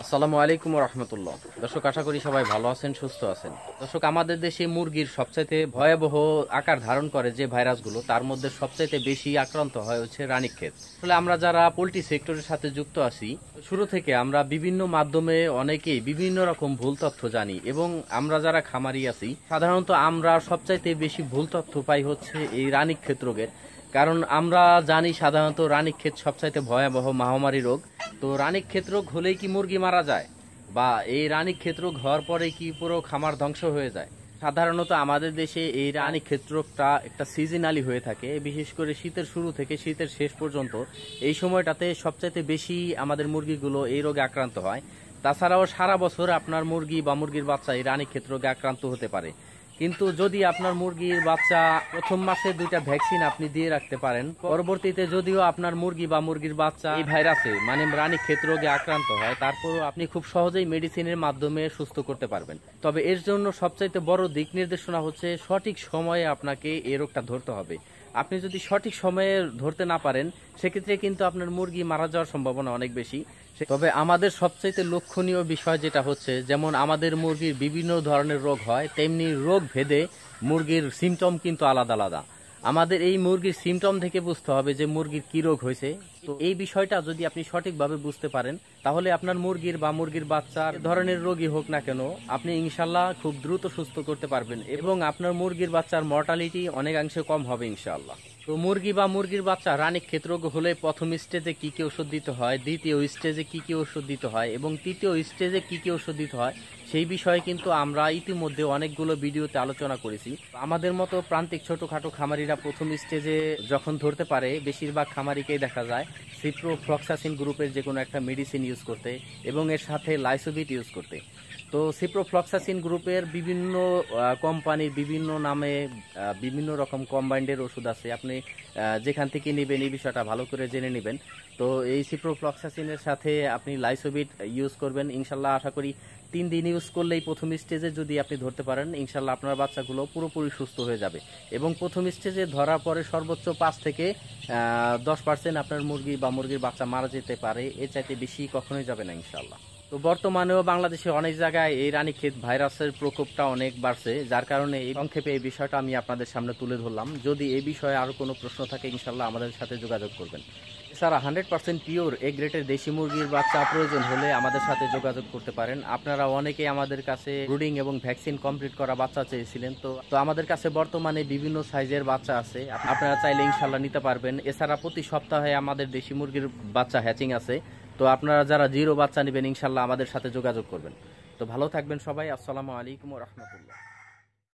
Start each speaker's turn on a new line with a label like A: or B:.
A: আসসালামু আলাইকুম ওয়া রাহমাতুল্লাহ। দর্শক, আশা করি সবাই ভালো আছেন, সুস্থ আছেন। দর্শক, আমাদের দেশে মুরগির সবচাইতে ভয়াবহ আকার ধারণ করে যে ভাইরাসগুলো, তার মধ্যে সবচাইতে বেশি আক্রান্ত হয় হচ্ছে রানীক্ষেত। আসলে আমরা যারা পোল্ট্রি সেক্টরের সাথে যুক্ত আছি, শুরু থেকে আমরা বিভিন্ন মাধ্যমে অনেকেই বিভিন্ন রকম ভুল তথ্য জানি, এবং আমরা যারা খামারি আছি সাধারণত আমরা সবচাইতে বেশি ভুল তথ্য পাই হচ্ছে এই রানীক্ষেত রোগের। কারণ আমরা জানি সাধারণত রানীক্ষেত সবচাইতে ভয়াবহ মহামারী রোগ। তো রানীক্ষেত রোগ হলেই কি মুরগি মারা যায়, বা এই রানীক্ষেত রোগ হওয়ার পরে কি পুরো খামার ধ্বংস হয়ে যায়? সাধারণত আমাদের দেশে এই রানীক্ষেত রোগটা একটা সিজনালি হয়ে থাকে, বিশেষ করে শীতের শুরু থেকে শীতের শেষ পর্যন্ত। এই সময়টাতে সবচাইতে বেশি আমাদের মুরগিগুলো এই রোগে আক্রান্ত হয়। তাছাড়াও সারা বছর আপনার মুরগি বা মুরগির বাচ্চা এই রানীক্ষেত রোগে আক্রান্ত হতে পারে। কিন্তু যদি আপনার মুরগির বাচ্চা প্রথম মাসে 2টা ভ্যাকসিন আপনি দিয়ে রাখতে পারেন, পরবর্তীতে যদিও আপনার মুরগি বা মুরগির বাচ্চা এই ভাইরাসে মানে রানীক্ষেত রোগে আক্রান্ত হয়, তারপরও আপনি খুব সহজেই মেডিসিনের মাধ্যমে সুস্থ করতে পারবেন। তবে এর জন্য সবচাইতে বড় দিক নির্দেশনা হচ্ছে সঠিক সময়ে আপনাকে এই রোগটা ধরতে হবে। আপনি যদি সঠিক সময়ে ধরতে না পারেন, সেক্ষেত্রে কিন্তু আপনার মুরগি মারা যাওয়ার সম্ভাবনা অনেক বেশি। তবে আমাদের সবচাইতে লক্ষণীয় বিষয় যেটা হচ্ছে, যেমন আমাদের মুরগির বিভিন্ন ধরনের রোগ হয়, তেমনি রোগ ভেদে মুরগির সিমটম কিন্তু আলাদা আলাদা। আমাদের এই মুরগির সিমটম থেকে বুঝতে হবে যে মুরগির কি রোগ হয়েছে। তো এই বিষয়টা যদি আপনি সঠিকভাবে বুঝতে পারেন, তাহলে আপনার মুরগির বা মুরগির বাচ্চার ধরনের রোগই হোক না কেন, আপনি ইনশাল্লাহ খুব দ্রুত সুস্থ করতে পারবেন, এবং আপনার মুরগির বাচ্চার মর্টালিটি অনেকাংশে কম হবে ইনশাআল্লাহ। তো মুরগি বা মুরগির বাচ্চা রানীক্ষেত রোগ হলে প্রথম স্টেজে কি কি ওষুধ দিতে হয়, দ্বিতীয় স্টেজে কি কি ওষুধ দিতে হয়, এবং তৃতীয় স্টেজে কি কি ওষুধ দিতে হয়, সেই বিষয়ে কিন্তু আমরা ইতিমধ্যে অনেকগুলো ভিডিওতে আলোচনা করেছি। আমাদের মতো প্রান্তিক ছোটখাটো খামারিরা প্রথম স্টেজে যখন ধরতে পারে, বেশিরভাগ খামারিকেই দেখা যায় সিপ্রোফ্লক্সাসিন গ্রুপের যে কোনো একটা মেডিসিন ইউজ করতে, এবং এর সাথে লাইসোবিট ইউজ করতে। তো সিপ্রোফ্লক্সাসিন গ্রুপের বিভিন্ন কোম্পানির বিভিন্ন নামে বিভিন্ন রকম কম্বাইন্ডের ওষুধ আছে। আপনি যেখান থেকে নেবেন এই বিষয়টা ভালো করে জেনে নেবেন। তো এই সিপ্রোফ্লক্সাসিনের সাথে আপনি লাইসোবিট ইউজ করবেন। ইনশাল্লাহ আশা করি 3 দিন ইউজ করলেই প্রথম স্টেজে যদি আপনি ধরতে পারেন, ইনশাল্লাহ আপনার বাচ্চাগুলো পুরোপুরি সুস্থ হয়ে যাবে। এবং প্রথম স্টেজে ধরার পরে সর্বোচ্চ 5 থেকে 10% আপনার মুরগি বা মুরগির বাচ্চা মারা যেতে পারে, এর চাইতে বেশি কখনোই যাবে না ইনশাল্লাহ। তো বর্তমানেও বাংলাদেশে অনেক জায়গায় এই রানীক্ষেত ভাইরাসের প্রকোপটা অনেক বাড়ছে, যার কারণে এই সংক্ষেপে এই বিষয়টা আমি আপনাদের সামনে তুলে ধরলাম। যদি এই বিষয়ে আরও কোনো প্রশ্ন থাকে, ইনশাল্লাহ আমাদের সাথে যোগাযোগ করবেন। এছাড়া 100% পিওর এ গ্রেডের দেশি মুরগির বাচ্চা প্রয়োজন হলে আমাদের সাথে যোগাযোগ করতে পারেন। আপনারা অনেকেই আমাদের কাছে ব্রুডিং এবং ভ্যাকসিন কমপ্লিট করা বাচ্চা চেয়েছিলেন। তো আমাদের কাছে বর্তমানে বিভিন্ন সাইজের বাচ্চা আছে, আপনারা চাইলে ইনশাল্লাহ নিতে পারবেন। এছাড়া প্রতি সপ্তাহে আমাদের দেশি মুরগির বাচ্চা হ্যাচিং আছে। তো আপনারা যারা জিরো বাচ্চা নেবেন, ইনশাল্লাহ আমাদের সাথে যোগাযোগ করবেন। তো ভালো থাকবেন সবাই। আসসালামু আলাইকুম ওয়া রাহমাতুল্লাহ।